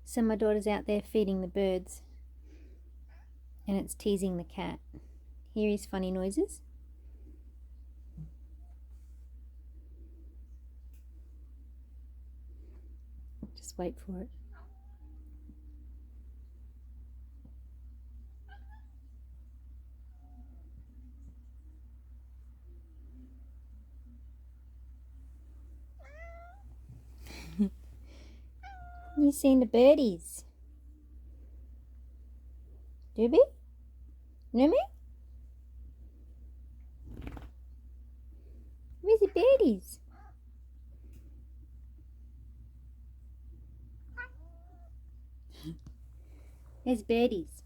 So my daughter's out there feeding the birds and it's teasing the cat. Hear his funny noises? Just wait for it. You seen the birdies? Doobie? Noomy? Where's the birdies? There's birdies.